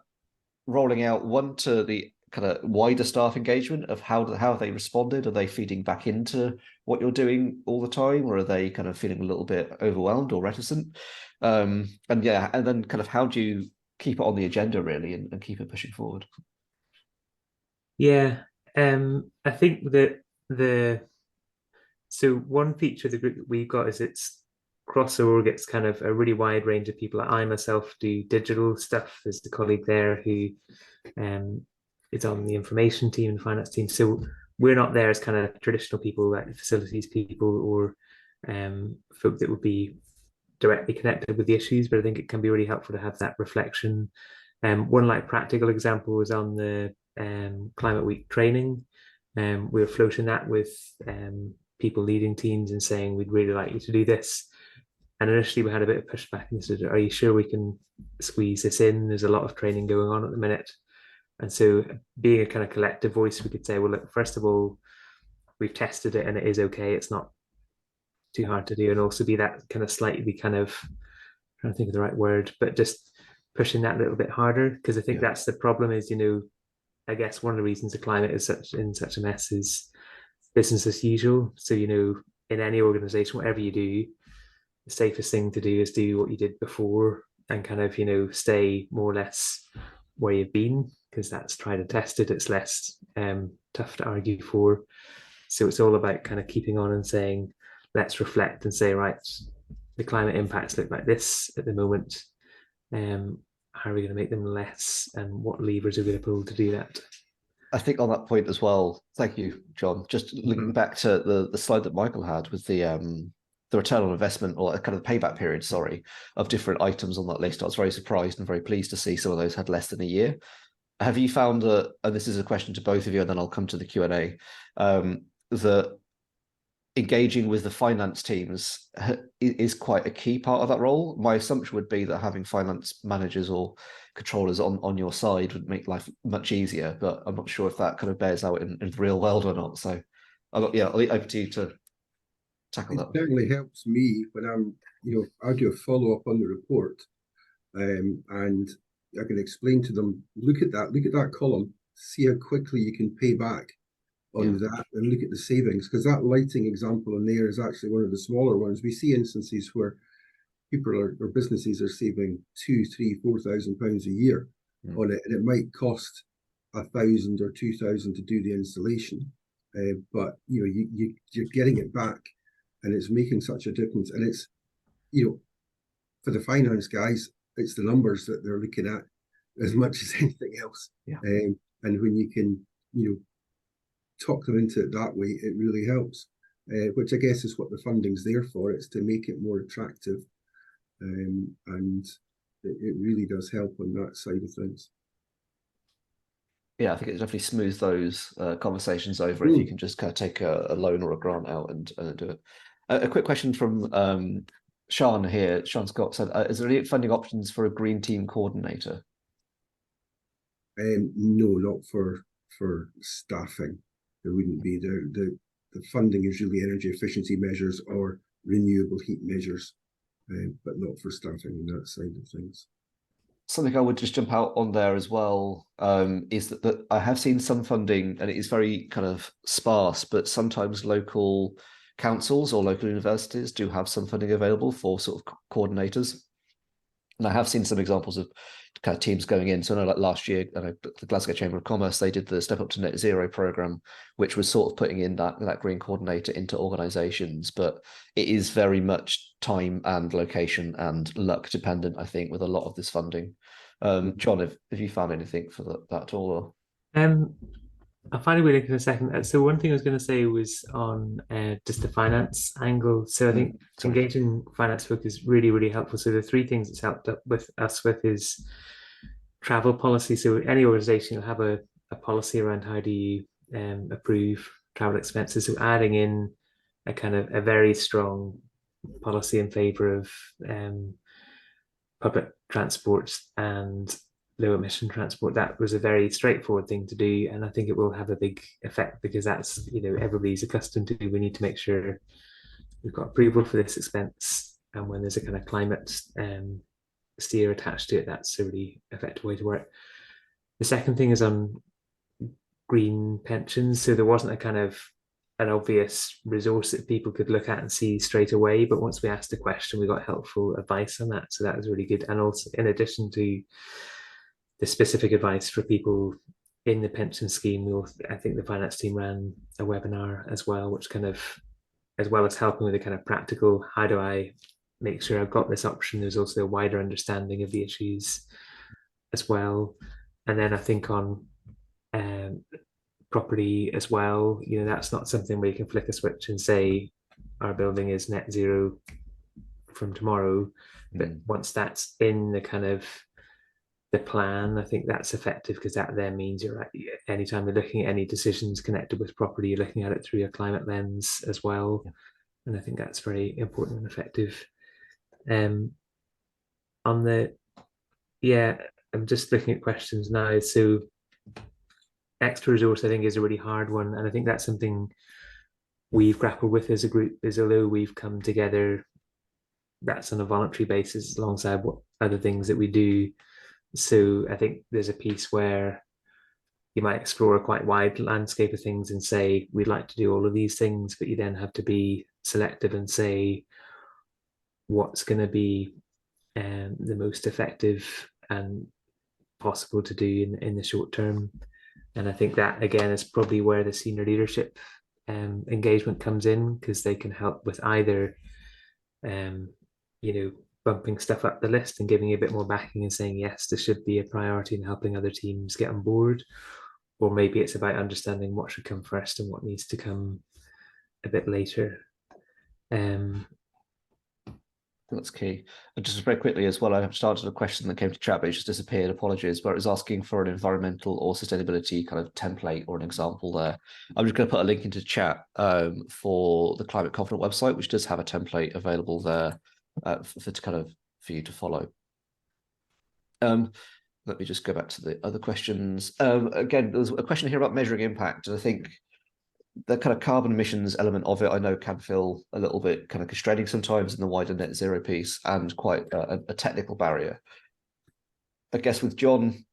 rolling out, one, to the kind of wider staff engagement of how have they responded? Are they feeding back into what you're doing all the time, or are they kind of feeling a little bit overwhelmed or reticent? And then kind of how do you keep it on the agenda really and keep it pushing forward?
I think that so one feature of the group that we've got is it's crossover. It's kind of a really wide range of people. I myself do digital stuff. There's the colleague there who is on the information team and finance team. So we're not there as kind of traditional people, like facilities people or folk that would be directly connected with the issues, but I think it can be really helpful to have that reflection. One like practical example was on the Climate Week training. We were floating that with people leading teams and saying, we'd really like you to do this. And initially we had a bit of pushback and said, are you sure we can squeeze this in? There's a lot of training going on at the minute. And so being a kind of collective voice, we could say, well, look, first of all, we've tested it and it is okay. It's not too hard to do. And also be that kind of slightly kind of, I'm trying to think of the right word, but just pushing that a little bit harder. Because I think that's the problem is, I guess one of the reasons the climate is in such a mess is business as usual. So, in any organization, whatever you do, the safest thing to do is do what you did before and kind of, stay more or less where you've been, because that's tried and tested. It's less tough to argue for. So it's all about kind of keeping on and saying, let's reflect and say, right, the climate impacts look like this at the moment. How are we going to make them less, and what levers are we going to pull to do that?
I think on that point as well, thank you, John. Just looking back to the slide that Michael had with the return on investment, or kind of the payback period, of different items on that list. I was very surprised and very pleased to see some of those had less than a year. Have you found that, and this is a question to both of you, and then I'll come to the Q&A, that engaging with the finance teams is quite a key part of that role? My assumption would be that having finance managers or controllers on your side would make life much easier, but I'm not sure if that kind of bears out in the real world or not. So I'll leave over to you to tackle that.
It certainly helps me when I'm, I do a follow-up on the report, and I can explain to them, look at that column, see how quickly you can pay back on that, and look at the savings, because that lighting example in there is actually one of the smaller ones. We see instances where people or businesses are saving £2,000, £3,000, £4,000 a year on it, and it might cost £1,000 or £2,000 to do the installation, but you're getting it back, and it's making such a difference. And it's for the finance guys, it's the numbers that they're looking at as much as anything else. And when you can talk them into it that way, it really helps, which I guess is what the funding's there for. It's to make it more attractive, and it really does help on that side of things.
I think it definitely smooths those conversations over if you can just kind of take a loan or a grant out and do it. A quick question from Sean here. Sean Scott said, is there any funding options for a green team coordinator?
No, not for staffing. There wouldn't be. the funding is really energy efficiency measures or renewable heat measures, but not for staffing and that side of things.
Something I would just jump out on there as well is that I have seen some funding, and it is very kind of sparse, but sometimes local councils or local universities do have some funding available for sort of coordinators. And I have seen some examples of kind of teams going in. So I know, like last year, I know the Glasgow Chamber of Commerce, they did the Step Up to Net Zero program, which was sort of putting in that green coordinator into organizations. But it is very much time and location and luck dependent, I think, with a lot of this funding. John, have you found anything for that at all?
I'll find a way in a second. So one thing I was going to say was on just the finance angle. So I think engaging finance folk is really, really helpful. So the three things it's helped us with is travel policy. So any organization will have a policy around how do you approve travel expenses. So adding in a kind of a very strong policy in favor of public transport and low emission transport, that was a very straightforward thing to do, and I think it will have a big effect because that's, you know, everybody's accustomed to. We need to make sure we've got approval for this expense, and when there's a kind of climate steer attached to it, that's a really effective way to work. The second thing is on green pensions. So there wasn't a kind of an obvious resource that people could look at and see straight away, but once we asked the question, we got helpful advice on that, so that was really good. And also, in addition to the specific advice for people in the pension scheme, I think the finance team ran a webinar as well, which kind of, as well as helping with the kind of practical, how do I make sure I've got this option, there's also a wider understanding of the issues as well. And then I think on property as well, you know, that's not something where you can flick a switch and say our building is net zero from tomorrow. But once that's in the kind of the plan, I think that's effective, because that then means you're right, anytime you're looking at any decisions connected with property, you're looking at it through a climate lens as well. And I think that's very important and effective. On the, I'm just looking at questions now. So extra resource, I think, is a really hard one, and I think that's something we've grappled with as a group, is although we've come together, that's on a voluntary basis alongside what other things that we do. So I think there's a piece where you might explore a quite wide landscape of things and say, we'd like to do all of these things, but you then have to be selective and say what's going to be the most effective and possible to do in the short term. And I think that, again, is probably where the senior leadership engagement comes in, because they can help with either, you know, bumping stuff up the list and giving you a bit more backing and saying, yes, this should be a priority, and helping other teams get on board. Or maybe it's about understanding what should come first and what needs to come a bit later.
That's key. And just very quickly as well, I have started a question that came to chat, but it just disappeared. Apologies, but it was asking for an environmental or sustainability kind of template or an example there. I'm just going to put a link into chat for the Climate Confident website, which does have a template available there for you to follow. Let me just go back to the other questions. Again, there's a question here about measuring impact, and I think the kind of carbon emissions element of it, I know, can feel a little bit kind of constraining sometimes in the wider net zero piece, and quite a technical barrier. I guess with John,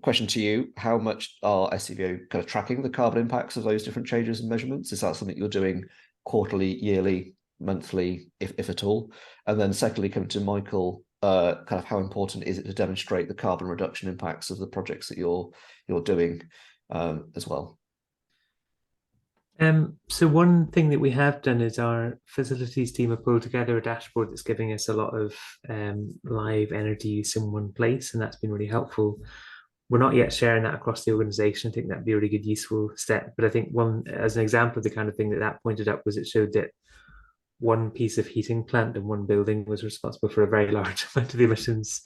question to you: how much are SCVO kind of tracking the carbon impacts of those different changes and measurements? Is that something you're doing quarterly, yearly, monthly, if at all? And then secondly, coming to Michael, kind of how important is it to demonstrate the carbon reduction impacts of the projects that you're doing as well?
So one thing that we have done is our facilities team have pulled together a dashboard that's giving us a lot of live energy use in one place, and that's been really helpful. We're not yet sharing that across the organization. I think that'd be a really good, useful step. But I think one, as an example of the kind of thing that pointed up, was it showed that one piece of heating plant in one building was responsible for a very large amount of the emissions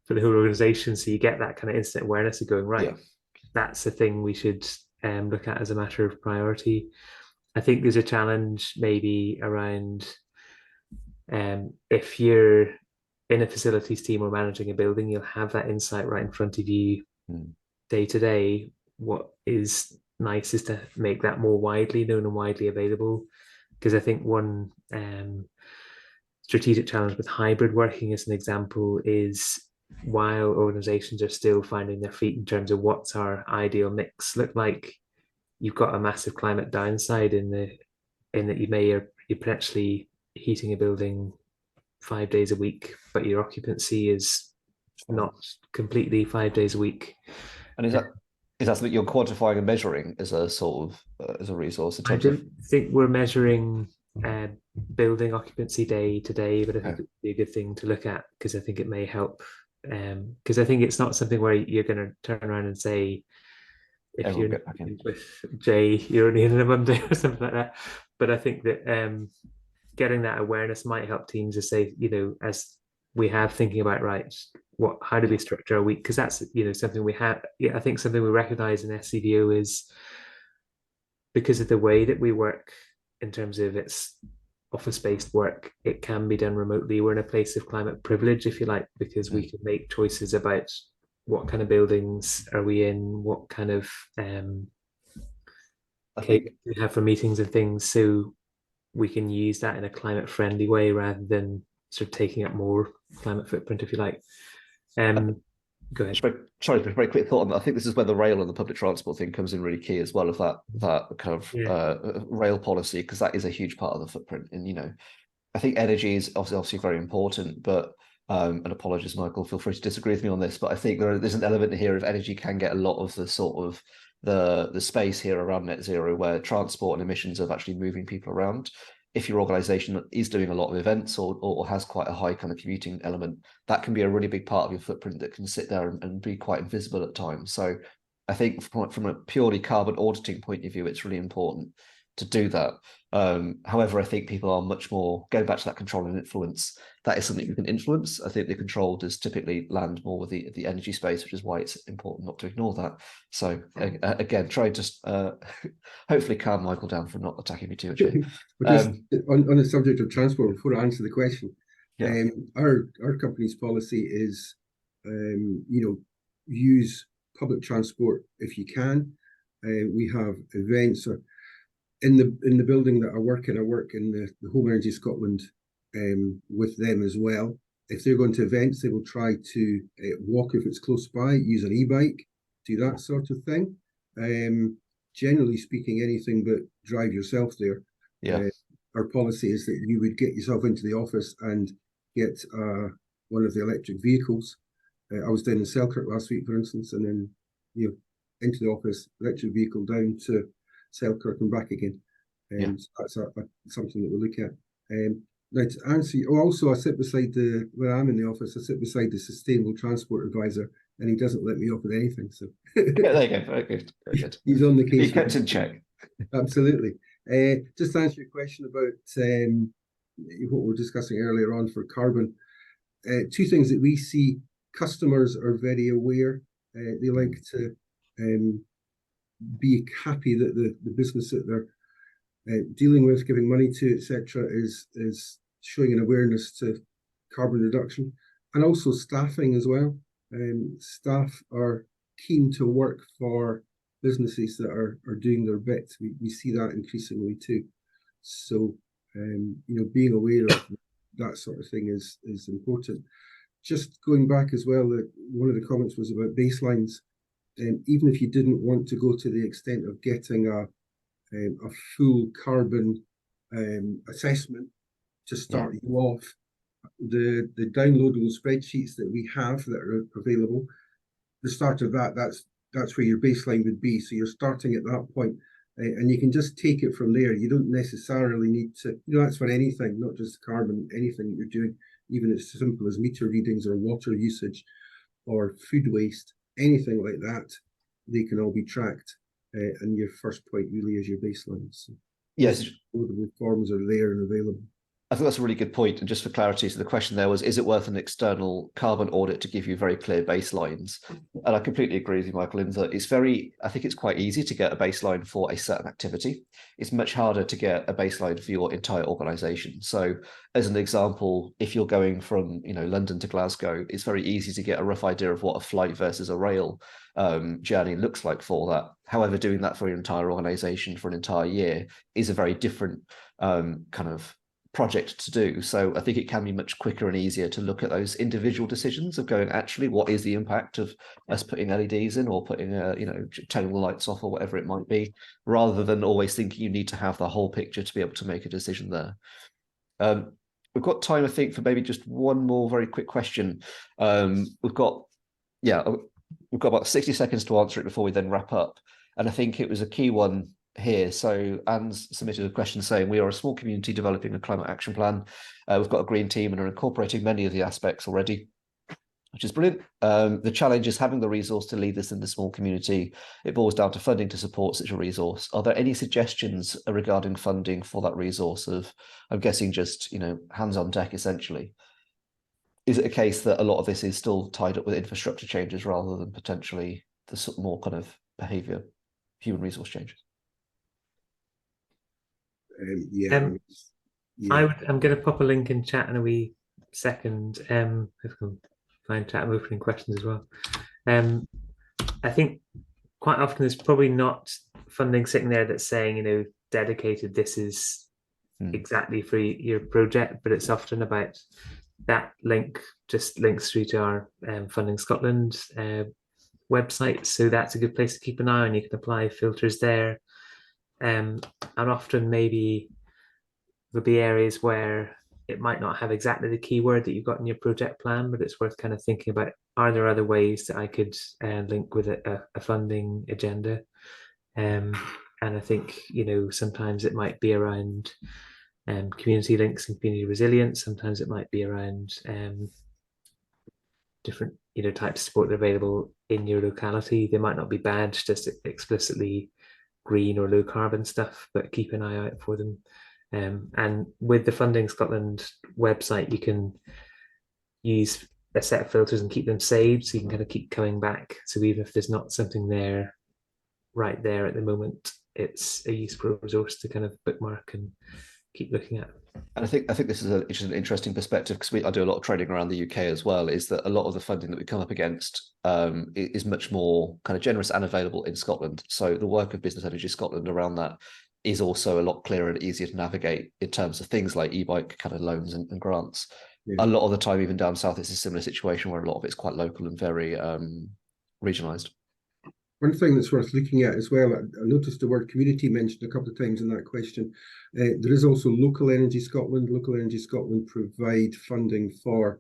for the whole organization. So you get that kind of instant awareness of going, right, that's the thing we should look at as a matter of priority. I think there's a challenge maybe around if you're in a facilities team or managing a building, you'll have that insight right in front of you day to day. What is nice is to make that more widely known and widely available. Because I think one strategic challenge with hybrid working, as an example, is while organizations are still finding their feet in terms of what's our ideal mix look like, you've got a massive climate downside in that you're potentially heating a building 5 days a week, but your occupancy is not completely 5 days a week.
And is that something you're quantifying and measuring as a sort of as a resource in
I
terms of?
don't think we're measuring building occupancy day to day, but I think
Okay.
it'd be a good thing to look at, because I think it may help. Because I think it's not something where you're going to turn around and say, if
Everyone
you're
get back in.
with Jay, you're only in on a Monday or something like that. But I think that getting that awareness might help teams to say, as we have thinking about, right, how do we structure a week? Because that's something we have. Yeah, I think something we recognize in SCVO is, because of the way that we work in terms of its office-based work, it can be done remotely. We're in a place of climate privilege, if you like, because we can make choices about what kind of buildings are we in, what kind of
I think
we have for meetings and things, so we can use that in a climate-friendly way rather than sort of taking up more climate footprint, if you like. Go ahead.
Sorry, very quick thought on that. I think this is where the rail and the public transport thing comes in really key as well, of that kind of rail policy, because that is a huge part of the footprint. And I think energy is obviously very important, but and apologies, Michael, feel free to disagree with me on this, but I think there's an element here of energy can get a lot of the sort of the space here around net zero, where transport and emissions of actually moving people around. If your organization is doing a lot of events or has quite a high kind of commuting element, that can be a really big part of your footprint that can sit there and be quite invisible at times. So I think from a purely carbon auditing point of view, it's really important to do that. However, I think people are much more going back to that control and influence. That is something you can influence. I think the control does typically land more with the energy space, which is why it's important not to ignore that. So again, try to hopefully calm Michael down from not attacking me too much.
On the subject of transport, before I answer the question,
yeah.
Our company's policy is, use public transport if you can. We have events in the building that I work in. I work in the Home Energy Scotland with them as well. If they're going to events, they will try to walk if it's close by, use an e-bike, do that sort of thing. Generally speaking, anything but drive yourself there.
Yeah.
Our policy is that you would get yourself into the office and get one of the electric vehicles. I was down in Selkirk last week, for instance, and then into the office, electric vehicle down to Selkirk and back again. So that's something that we look at. Now to answer you, also I sit beside when I'm in the office, I sit beside the Sustainable Transport Advisor, and he doesn't let me off with anything. So
yeah, there you go. Very good. Very good.
He's on the case.
He kept in check.
Absolutely. Just to answer your question about what we were discussing earlier on for carbon, two things that we see. Customers are very aware. They like to be happy that the business that they're dealing with, giving money to, etc., is showing an awareness to carbon reduction, and also staffing as well. Staff are keen to work for businesses that are doing their bit. We see that increasingly too. So being aware of that sort of thing is important. Just going back as well, one of the comments was about baselines. Even if you didn't want to go to the extent of getting a full carbon assessment to start you off, the downloadable spreadsheets that we have that are available, the start of that's where your baseline would be. So you're starting at that point, and you can just take it from there. You don't necessarily need to, that's for anything, not just carbon, anything that you're doing, even as simple as meter readings or water usage or food waste, anything like that, they can all be tracked. And your first point really is your baseline. So
yes,
all the forms are there and available.
I think that's a really good point. And just for clarity, so the question there was, is it worth an external carbon audit to give you very clear baselines? And I completely agree with you, Michael, in that I think it's quite easy to get a baseline for a certain activity. It's much harder to get a baseline for your entire organization. So as an example, if you're going from, London to Glasgow, it's very easy to get a rough idea of what a flight versus a rail journey looks like for that. However, doing that for your entire organization for an entire year is a very different kind of project to do. So I think it can be much quicker and easier to look at those individual decisions of going, actually, what is the impact of us putting LEDs in or putting turning the lights off or whatever it might be, rather than always thinking you need to have the whole picture to be able to make a decision there. We've got time, I think, for maybe just one more very quick question. We've got about 60 seconds to answer it before we then wrap up. And I think it was a key one here. So Anne's submitted a question saying, we are a small community developing a climate action plan. We've got a green team and are incorporating many of the aspects already, which is brilliant. The challenge is having the resource to lead this in the small community. It boils down to funding to support such a resource. Are there any suggestions regarding funding for that resource of, I'm guessing just, hands on deck, essentially? Is it a case that a lot of this is still tied up with infrastructure changes rather than potentially the more kind of behavior, human resource changes?
I'm going to pop a link in chat in a wee second. If I can find chat, I'm opening questions as well. I think quite often there's probably not funding sitting there that's saying, dedicated, this is exactly for your project, but it's often about that link just links through to our Funding Scotland website. So that's a good place to keep an eye on. You can apply filters there. And often maybe there'll be areas where it might not have exactly the keyword that you've got in your project plan, but it's worth kind of thinking about, are there other ways that I could link with a funding agenda? And I think, sometimes it might be around community links and community resilience. Sometimes it might be around different, types of support that are available in your locality. They might not be badged as explicitly green or low carbon stuff, but keep an eye out for them. And with the Funding Scotland website, you can use a set of filters and keep them saved, so you can kind of keep coming back. So even if there's not something there right there at the moment, it's a useful resource to kind of bookmark and keep looking at.
And I think this is an interesting perspective, because I do a lot of training around the UK as well, is that a lot of the funding that we come up against is much more kind of generous and available in Scotland. So the work of Business Energy Scotland around that is also a lot clearer and easier to navigate in terms of things like e-bike kind of loans and grants. Yeah. A lot of the time, even down south, it's a similar situation where a lot of it's quite local and very regionalised.
One thing that's worth looking at as well, I noticed the word community mentioned a couple of times in that question. There is also Local Energy Scotland. Local Energy Scotland provide funding for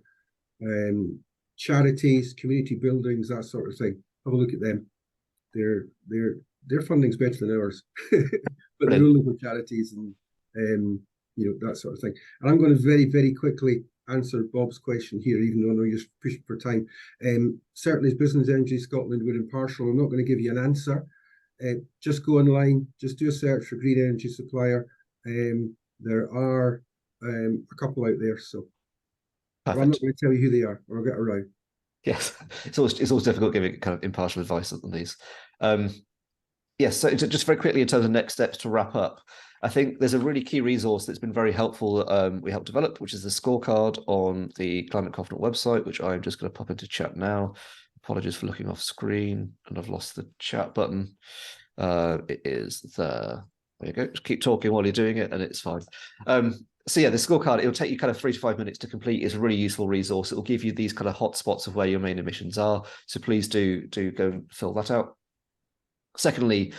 charities, community buildings, that sort of thing. Have a look at them. Their funding's better than ours, but they're local charities and that sort of thing. And I'm going to very, very quickly answer Bob's question here, even though I know you're pushed for time. Certainly as Business Energy Scotland, we're impartial. I'm not going to give you an answer. Just go online, just do a search for green energy supplier. There are a couple out there, so I'm not going to tell you who they are, or I'll get around.
Yes, it's always difficult giving kind of impartial advice on these. Yes, so just very quickly in terms of next steps to wrap up, I think there's a really key resource that's been very helpful we helped develop, which is the scorecard on the Climate Confident website, which I'm just going to pop into chat now. Apologies for looking off screen and I've lost the chat button. It is there. There you go. Just keep talking while you're doing it and it's fine. So yeah, the scorecard, it'll take you kind of 3 to 5 minutes to complete. It's a really useful resource. It will give you these kind of hotspots of where your main emissions are. So please do go and fill that out. Secondly,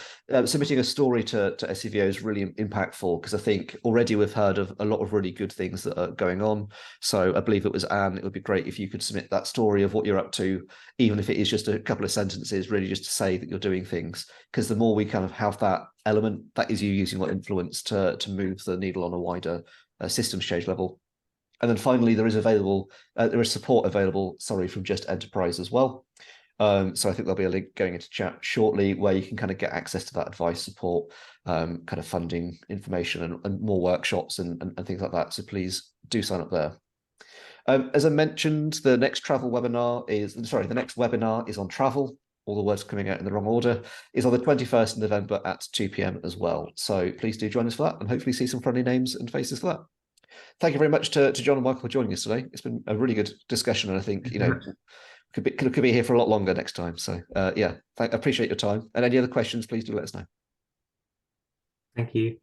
submitting a story to SCVO is really impactful, because I think already we've heard of a lot of really good things that are going on. So I believe it was Anne, it would be great if you could submit that story of what you're up to, even if it is just a couple of sentences, really just to say that you're doing things. Because the more we kind of have that element, that is you using your influence to move the needle on a wider systems change level. And then finally, there is support available, from Just Enterprise as well. So I think there'll be a link going into chat shortly where you can kind of get access to that advice, support, kind of funding information and more workshops and things like that. So please do sign up there. As I mentioned, the next webinar is on travel. All the words coming out in the wrong order, is on the 21st of November at 2 p.m. as well. So please do join us for that and hopefully see some friendly names and faces for that. Thank you very much to John and Michael for joining us today. It's been a really good discussion, and I think, could be here for a lot longer next time. So I appreciate your time. And any other questions, please do let us know.
Thank you.